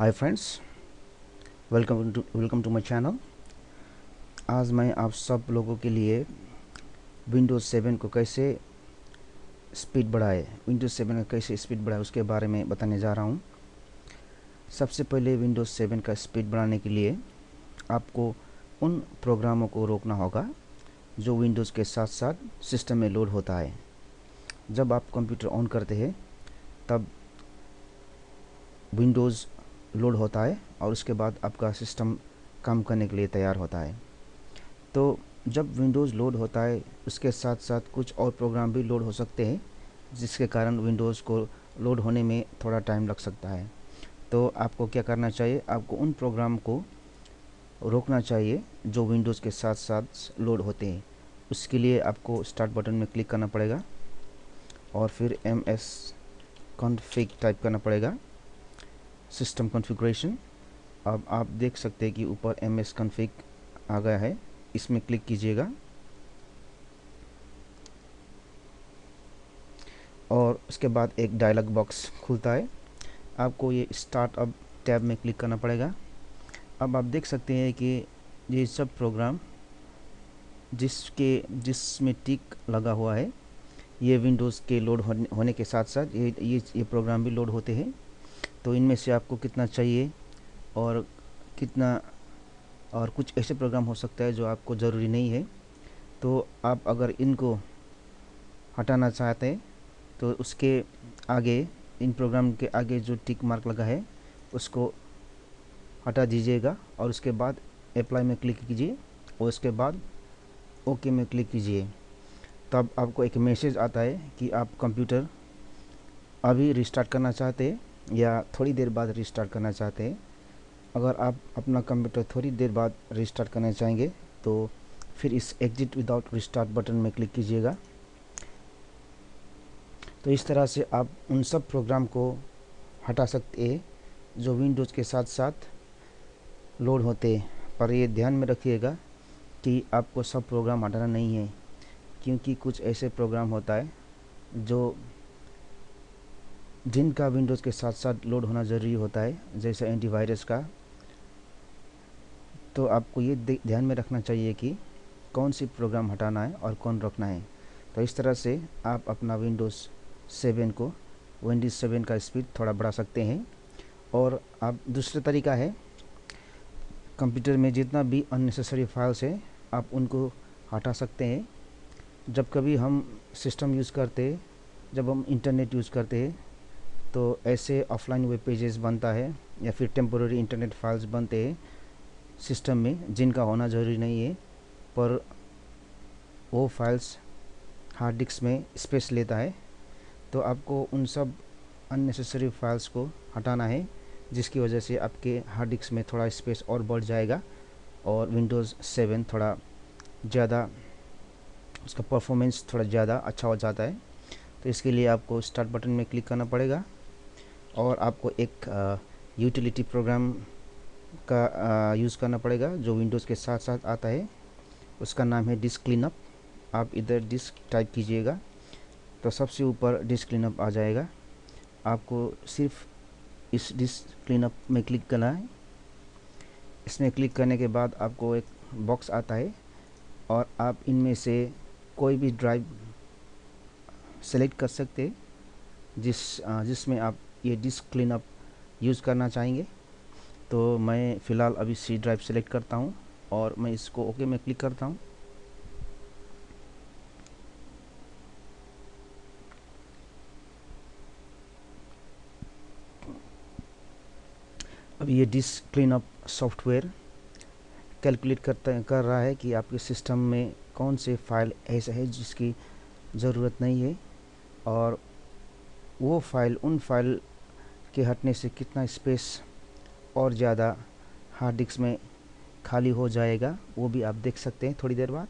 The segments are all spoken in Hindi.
Hi friends, welcome to my channel. आज मैं आप सब लोगों के लिए विंडोज़ 7 को कैसे स्पीड बढ़ाए विंडोज़ 7 का कैसे स्पीड बढ़ाए उसके बारे में बताने जा रहा हूँ। सबसे पहले विंडोज़ 7 का स्पीड बढ़ाने के लिए आपको उन प्रोग्रामों को रोकना होगा जो विंडोज़ के साथ साथ सिस्टम में लोड होता है। जब आप कंप्यूटर ऑन करते हैं तब विंडोज़ लोड होता है और उसके बाद आपका सिस्टम काम करने के लिए तैयार होता है। तो जब विंडोज़ लोड होता है उसके साथ साथ कुछ और प्रोग्राम भी लोड हो सकते हैं, जिसके कारण विंडोज़ को लोड होने में थोड़ा टाइम लग सकता है। तो आपको क्या करना चाहिए, आपको उन प्रोग्राम को रोकना चाहिए जो विंडोज़ के साथ साथ लोड होते हैं। उसके लिए आपको स्टार्ट बटन में क्लिक करना पड़ेगा और फिर ms config टाइप करना पड़ेगा, सिस्टम कॉन्फ़िगरेशन। अब आप देख सकते हैं कि ऊपर ms config आ गया है, इसमें क्लिक कीजिएगा और उसके बाद एक डायलॉग बॉक्स खुलता है। आपको ये स्टार्ट अब टैब में क्लिक करना पड़ेगा। अब आप देख सकते हैं कि ये सब प्रोग्राम जिसमें टिक लगा हुआ है ये विंडोज़ के लोड होने के साथ साथ ये प्रोग्राम भी लोड होते हैं। तो इनमें से आपको कितना चाहिए और कितना, और कुछ ऐसे प्रोग्राम हो सकता है जो आपको ज़रूरी नहीं है। तो आप अगर इनको हटाना चाहते हैं तो उसके आगे, इन प्रोग्राम के आगे जो टिक मार्क लगा है उसको हटा दीजिएगा और उसके बाद अप्लाई में क्लिक कीजिए और उसके बाद ओके में क्लिक कीजिए। तब आपको एक मैसेज आता है कि आप कंप्यूटर अभी रिस्टार्ट करना चाहते हैं या थोड़ी देर बाद रिस्टार्ट करना चाहते हैं। अगर आप अपना कंप्यूटर थोड़ी देर बाद रिस्टार्ट करना चाहेंगे तो फिर इस एग्जिट विदाउट रिस्टार्ट बटन में क्लिक कीजिएगा। तो इस तरह से आप उन सब प्रोग्राम को हटा सकते हैं जो विंडोज़ के साथ साथ लोड होते हैं। पर ये ध्यान में रखिएगा कि आपको सब प्रोग्राम हटाना नहीं है, क्योंकि कुछ ऐसे प्रोग्राम होता है जो जिनका विंडोज़ के साथ साथ लोड होना ज़रूरी होता है, जैसे एंटीवायरस का। तो आपको ये ध्यान में रखना चाहिए कि कौन सी प्रोग्राम हटाना है और कौन रखना है। तो इस तरह से आप अपना विंडोज़ 7 का स्पीड थोड़ा बढ़ा सकते हैं। और आप दूसरा तरीका है, कंप्यूटर में जितना भी अननेसेसरी फाइल्स है आप उनको हटा सकते हैं। जब कभी हम सिस्टम यूज़ करते हैं, जब हम इंटरनेट यूज़ करते हैं तो ऐसे ऑफलाइन वेब पेजेस बनता है या फिर टेम्पोररी इंटरनेट फाइल्स बनते हैं सिस्टम में, जिनका होना ज़रूरी नहीं है, पर वो फाइल्स हार्ड डिस्क में स्पेस लेता है। तो आपको उन सब अननेसेसरी फाइल्स को हटाना है, जिसकी वजह से आपके हार्ड डिस्क में थोड़ा स्पेस और बढ़ जाएगा और विंडोज़ 7 थोड़ा ज़्यादा, उसका परफॉर्मेंस थोड़ा ज़्यादा अच्छा हो जाता है। तो इसके लिए आपको स्टार्ट बटन में क्लिक करना पड़ेगा और आपको एक यूटिलिटी प्रोग्राम का यूज़ करना पड़ेगा जो विंडोज़ के साथ साथ आता है। उसका नाम है डिस्क क्लीनअप। आप इधर डिस्क टाइप कीजिएगा तो सबसे ऊपर डिस्क क्लीनअप आ जाएगा। आपको सिर्फ इस डिस्क क्लीनअप में क्लिक करना है। इसमें क्लिक करने के बाद आपको एक बॉक्स आता है और आप इनमें से कोई भी ड्राइव सेलेक्ट कर सकते हैं जिसमें आप ये डिस्क क्लीनअप यूज़ करना चाहेंगे। तो मैं फ़िलहाल अभी सी ड्राइव सेलेक्ट करता हूँ और मैं इसको ओके में क्लिक करता हूँ। अब ये डिस्क क्लीनअप सॉफ्टवेयर कैलकुलेट कर रहा है कि आपके सिस्टम में कौन से फाइल ऐसा है जिसकी ज़रूरत नहीं है, और वो फाइल, उन फाइल के हटने से कितना स्पेस और ज़्यादा हार्ड डिस्क में खाली हो जाएगा, वो भी आप देख सकते हैं थोड़ी देर बाद।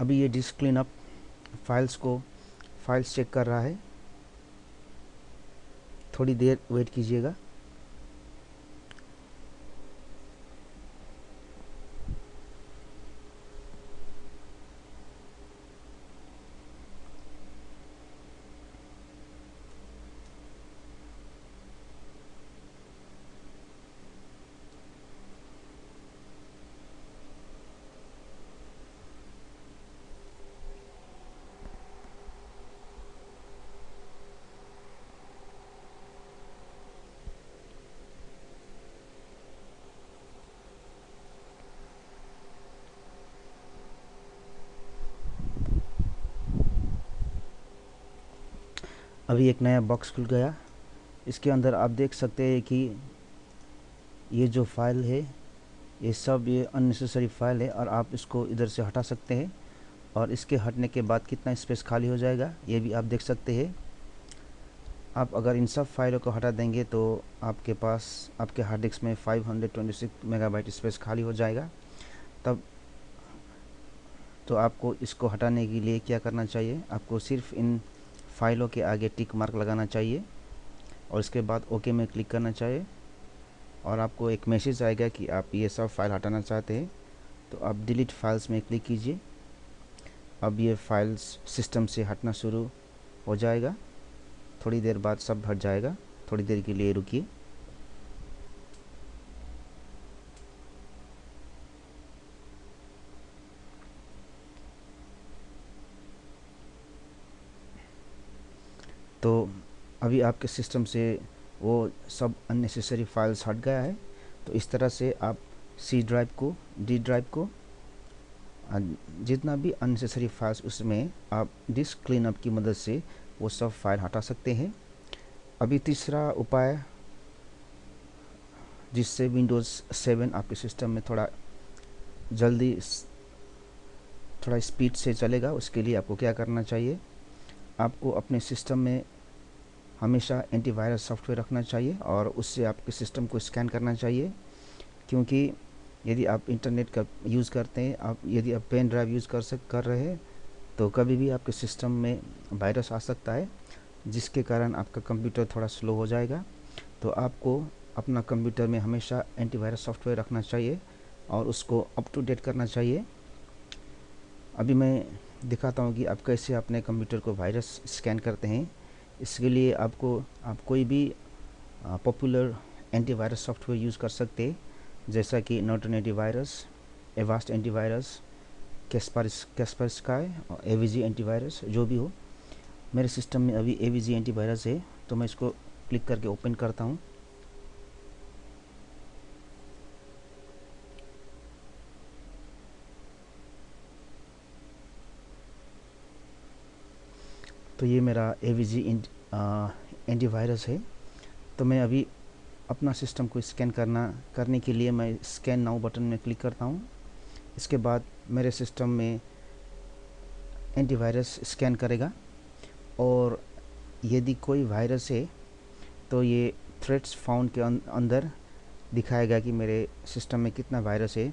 अभी ये disk clean up files check कर रहा है, थोड़ी देर वेट कीजिएगा। अभी एक नया बॉक्स खुल गया। इसके अंदर आप देख सकते हैं कि ये जो फाइल है ये अननेसेसरी फाइल है, और आप इसको इधर से हटा सकते हैं। और इसके हटने के बाद कितना स्पेस खाली हो जाएगा ये भी आप देख सकते हैं। आप अगर इन सब फाइलों को हटा देंगे तो आपके पास आपके हार्ड डिस्क में 526 मेगाबाइट स्पेस खाली हो जाएगा। तब तो आपको इसको हटाने के लिए क्या करना चाहिए, आपको सिर्फ इन फाइलों के आगे टिक मार्क लगाना चाहिए और इसके बाद ओके में क्लिक करना चाहिए, और आपको एक मैसेज आएगा कि आप ये सब फाइल हटाना चाहते हैं। तो आप डिलीट फाइल्स में क्लिक कीजिए। अब ये फाइल्स सिस्टम से हटना शुरू हो जाएगा। थोड़ी देर बाद सब हट जाएगा, थोड़ी देर के लिए रुकिए। तो अभी आपके सिस्टम से वो सब अननेसेसरी फाइल्स हट गया है। तो इस तरह से आप सी ड्राइव को, डी ड्राइव को, जितना भी अननेसेसरी फाइल्स उसमें आप डिस्क क्लीनअप की मदद से वो सब फाइल हटा सकते हैं। अभी तीसरा उपाय जिससे विंडोज़ 7 आपके सिस्टम में थोड़ा स्पीड से चलेगा, उसके लिए आपको क्या करना चाहिए, आपको अपने सिस्टम में हमेशा एंटीवायरस सॉफ्टवेयर रखना चाहिए और उससे आपके सिस्टम को स्कैन करना चाहिए। क्योंकि यदि आप इंटरनेट का यूज़ करते हैं, यदि आप पेन ड्राइव यूज़ कर रहे हैं, तो कभी भी आपके सिस्टम में वायरस आ सकता है, जिसके कारण आपका कंप्यूटर थोड़ा स्लो हो जाएगा। तो आपको अपना कंप्यूटर में हमेशा एंटीवायरस सॉफ्टवेयर रखना चाहिए और उसको अप टू डेट करना चाहिए। अभी मैं दिखाता हूँ कि आप कैसे अपने कंप्यूटर को वायरस स्कैन करते हैं। इसके लिए आप कोई भी पॉपुलर एंटीवायरस सॉफ्टवेयर यूज़ कर सकते हैं, जैसा कि Norton antivirus, Avast antivirus, Kaspersky और एवीजी एंटीवायरस, जो भी हो। मेरे सिस्टम में अभी एवीजी एंटीवायरस है, तो मैं इसको क्लिक करके ओपन करता हूँ। तो ये मेरा एवीजी एंटीवायरस है। तो मैं अभी अपना सिस्टम को स्कैन करने के लिए मैं स्कैन नाउ बटन में क्लिक करता हूँ। इसके बाद मेरे सिस्टम में एंटीवायरस स्कैन करेगा, और यदि कोई वायरस है तो ये थ्रेड्स फाउंड के अंदर दिखाएगा कि मेरे सिस्टम में कितना वायरस है,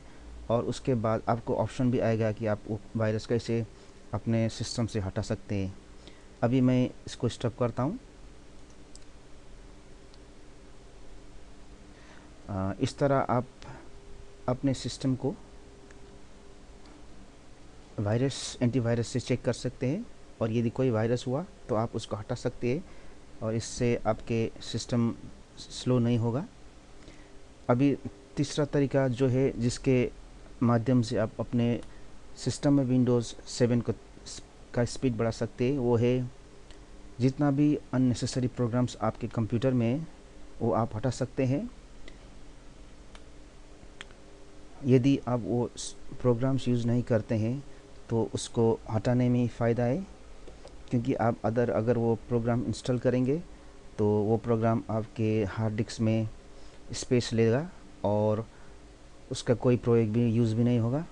और उसके बाद आपको ऑप्शन भी आएगा कि आप वो वायरस कैसे अपने सिस्टम से हटा सकते हैं। अभी मैं इसको स्टॉप करता हूँ। इस तरह आप अपने सिस्टम को एंटीवायरस से चेक कर सकते हैं, और यदि कोई वायरस हुआ तो आप उसको हटा सकते हैं, और इससे आपके सिस्टम स्लो नहीं होगा। अभी तीसरा तरीका जो है जिसके माध्यम से आप अपने सिस्टम में विंडोज़ 7 का स्पीड बढ़ा सकते हैं, वो है जितना भी अननेसेसरी प्रोग्राम्स आपके कंप्यूटर में वो आप हटा सकते हैं। यदि आप वो प्रोग्राम्स यूज़ नहीं करते हैं तो उसको हटाने में फ़ायदा है, क्योंकि आप अगर वो प्रोग्राम इंस्टॉल करेंगे तो वो प्रोग्राम आपके हार्ड डिस्क में स्पेस लेगा और उसका कोई प्रयोग भी यूज़ भी नहीं होगा।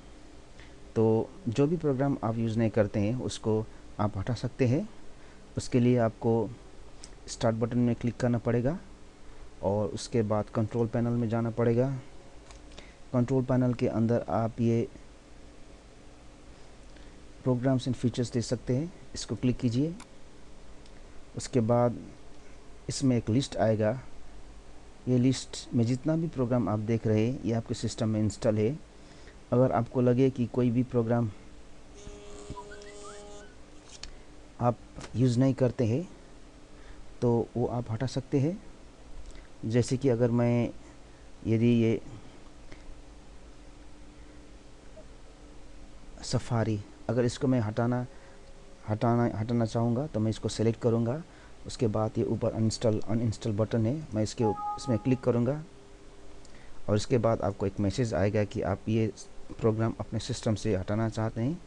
तो जो भी प्रोग्राम आप यूज़ नहीं करते हैं उसको आप हटा सकते हैं। उसके लिए आपको स्टार्ट बटन में क्लिक करना पड़ेगा और उसके बाद कंट्रोल पैनल में जाना पड़ेगा। कंट्रोल पैनल के अंदर आप ये प्रोग्राम्स एंड फीचर्स दे सकते हैं, इसको क्लिक कीजिए। उसके बाद इसमें एक लिस्ट आएगा। ये लिस्ट में जितना भी प्रोग्राम आप देख रहे हैं ये आपके सिस्टम में इंस्टॉल है। अगर आपको लगे कि कोई भी प्रोग्राम आप यूज़ नहीं करते हैं तो वो आप हटा सकते हैं। जैसे कि अगर मैं यदि ये सफारी, अगर इसको मैं हटाना चाहूँगा तो मैं इसको सेलेक्ट करूँगा। उसके बाद ये ऊपर अनइंस्टॉल बटन है, मैं इसमें क्लिक करूँगा और इसके बाद आपको एक मैसेज आएगा कि आप ये प्रोग्राम अपने सिस्टम से हटाना चाहते हैं।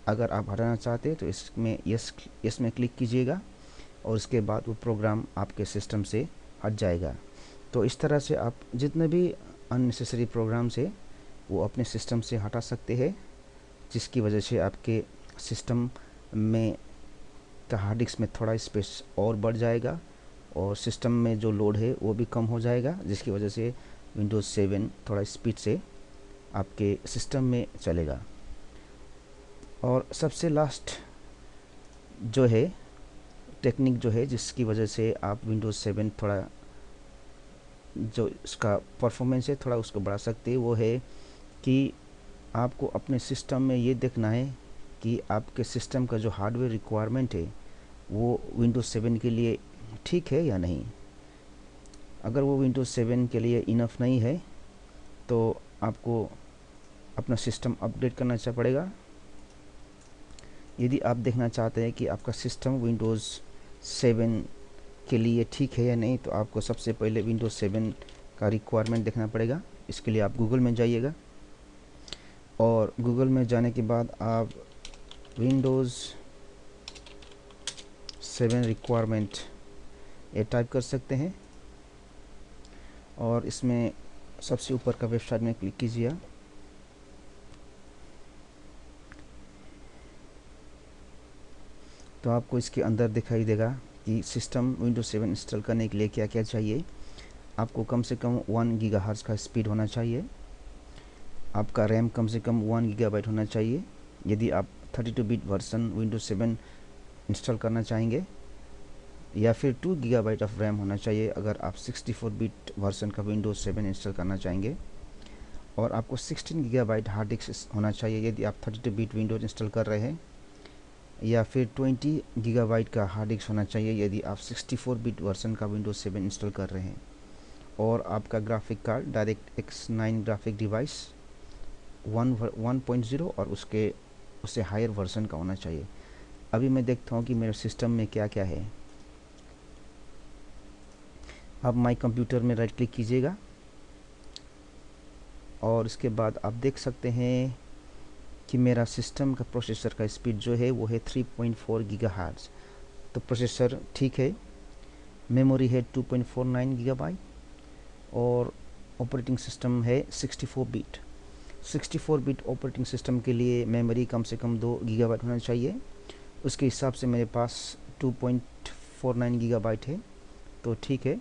अगर आप हटाना चाहते हैं तो इसमें यस में क्लिक कीजिएगा और उसके बाद वो प्रोग्राम आपके सिस्टम से हट जाएगा। तो इस तरह से आप जितने भी अननेसेसरी प्रोग्राम्स है वो अपने सिस्टम से हटा सकते हैं, जिसकी वजह से आपके सिस्टम में का हार्ड डिस्क में थोड़ा स्पेस और बढ़ जाएगा और सिस्टम में जो लोड है वो भी कम हो जाएगा, जिसकी वजह से विंडोज़ 7 थोड़ा स्पीड से आपके सिस्टम में चलेगा। और सबसे लास्ट जो है टेक्निक जो है जिसकी वजह से आप विंडोज़ 7 थोड़ा जो इसका परफॉर्मेंस है थोड़ा उसको बढ़ा सकते हैं, वो है कि आपको अपने सिस्टम में ये देखना है कि आपके सिस्टम का जो हार्डवेयर रिक्वायरमेंट है वो विंडोज़ 7 के लिए ठीक है या नहीं। अगर वो विंडोज़ 7 के लिए इनफ नहीं है तो आपको अपना सिस्टम अपडेट करना पड़ेगा। यदि आप देखना चाहते हैं कि आपका सिस्टम विंडोज़ 7 के लिए ठीक है या नहीं तो आपको सबसे पहले विंडोज़ 7 का रिक्वायरमेंट देखना पड़ेगा। इसके लिए आप गूगल में जाइएगा और गूगल में जाने के बाद आप विंडोज़ 7 रिक्वायरमेंट ये टाइप कर सकते हैं और इसमें सबसे ऊपर का वेबसाइट में क्लिक कीजिए। तो आपको इसके अंदर दिखाई देगा कि सिस्टम विंडोज़ 7 इंस्टॉल करने के लिए क्या क्या चाहिए। आपको कम से कम 1 गीगाहर्ट्ज़ का स्पीड होना चाहिए। आपका रैम कम से कम 1 गीगाबाइट होना चाहिए यदि आप 32 बिट वर्जन विंडोज़ 7 इंस्टॉल करना चाहेंगे, या फिर 2 गीगाबाइट ऑफ रैम होना चाहिए अगर आप 64 बिट वर्जन का विंडोज़ 7 इंस्टॉल करना चाहेंगे। और आपको 16 गीगाबाइट हार्ड डिस्क होना चाहिए यदि आप 32 बिट विंडोज़ इंस्टॉल कर रहे हैं, या फिर 20 गीगाबाइट का हार्ड डिस्क होना चाहिए यदि आप 64 बिट वर्जन का विंडोज़ 7 इंस्टॉल कर रहे हैं। और आपका graphic card direct x 9 graphic device 1.0 और उससे हायर वर्जन का होना चाहिए। अभी मैं देखता हूँ कि मेरे सिस्टम में क्या क्या है। अब माई कंप्यूटर में राइट क्लिक कीजिएगा और इसके बाद आप देख सकते हैं कि मेरा सिस्टम का प्रोसेसर का स्पीड जो है वो है 3.4 गीगाहर्ट्ज़। तो प्रोसेसर ठीक है। मेमोरी है 2.49 गीगाबाइट और ऑपरेटिंग सिस्टम है 64 बिट। 64 बिट ऑपरेटिंग सिस्टम के लिए मेमोरी कम से कम 2 गीगाबाइट होना चाहिए। उसके हिसाब से मेरे पास 2.49 गीगाबाइट है, तो ठीक है।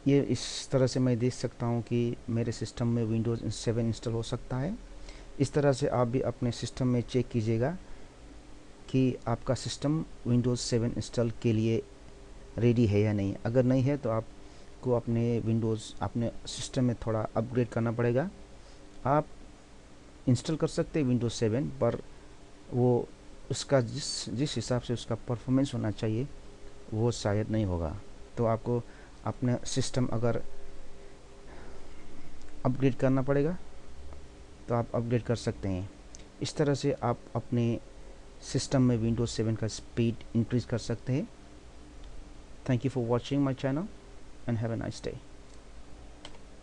ये इस तरह से मैं देख सकता हूँ कि मेरे सिस्टम में विंडोज़ 7 इंस्टॉल हो सकता है। इस तरह से आप भी अपने सिस्टम में चेक कीजिएगा कि आपका सिस्टम विंडोज़ 7 इंस्टॉल के लिए रेडी है या नहीं। अगर नहीं है तो आपको अपने सिस्टम में थोड़ा अपग्रेड करना पड़ेगा। आप इंस्टॉल कर सकते हैं विंडोज़ 7, पर वो उसका जिस हिसाब से उसका परफॉर्मेंस होना चाहिए वो शायद नहीं होगा। तो आपको अपना सिस्टम अगर अपग्रेड करना पड़ेगा तो आप अपग्रेड कर सकते हैं। इस तरह से आप अपने सिस्टम में विंडोज़ 7 का स्पीड इंक्रीज़ कर सकते हैं। Thank you for watching my channel and have a nice day.